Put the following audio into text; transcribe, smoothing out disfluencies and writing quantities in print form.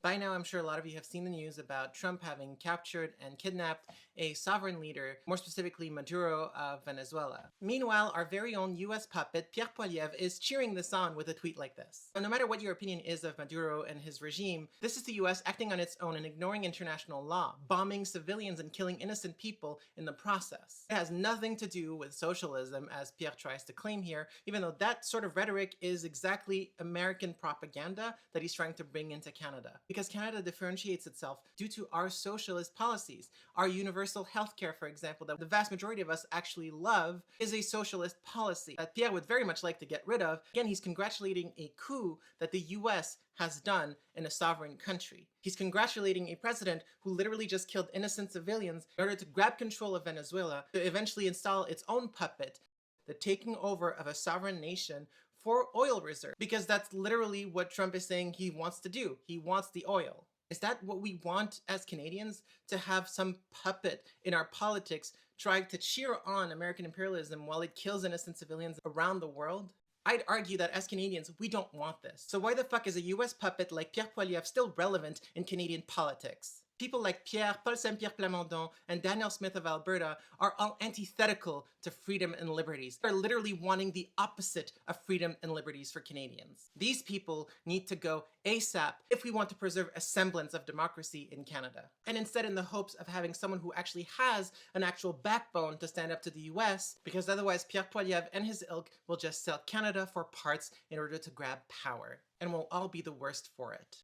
By now, I'm sure a lot of you have seen the news about Trump having captured and kidnapped a sovereign leader, more specifically Maduro of Venezuela. Meanwhile, our very own US puppet, Pierre Poilievre, is cheering this on with a tweet like this. Now, no matter what your opinion is of Maduro and his regime, this is the US acting on its own and ignoring international law, bombing civilians and killing innocent people in the process. It has nothing to do with socialism, as Pierre tries to claim here, even though that sort of rhetoric is exactly American propaganda that he's trying to bring into Canada. Because Canada differentiates itself due to our socialist policies. Our universal healthcare, for example, that the vast majority of us actually love, is a socialist policy that Pierre would very much like to get rid of. Again, he's congratulating a coup that the US has done in a sovereign country. He's congratulating a president who literally just killed innocent civilians in order to grab control of Venezuela to eventually install its own puppet, the taking over of a sovereign nation for oil reserve, because that's literally what Trump is saying he wants to do. He wants the oil. Is that what we want as Canadians? To have some puppet in our politics try to cheer on American imperialism while it kills innocent civilians around the world? I'd argue that as Canadians, we don't want this. So why the fuck is a US puppet like Pierre Poilievre still relevant in Canadian politics? People like Pierre, Paul Saint-Pierre Plamondon, and Danielle Smith of Alberta are all antithetical to freedom and liberties. They're literally wanting the opposite of freedom and liberties for Canadians. These people need to go ASAP if we want to preserve a semblance of democracy in Canada. And instead, in the hopes of having someone who actually has an actual backbone to stand up to the US, because otherwise Pierre Poilievre and his ilk will just sell Canada for parts in order to grab power. And we'll all be the worst for it.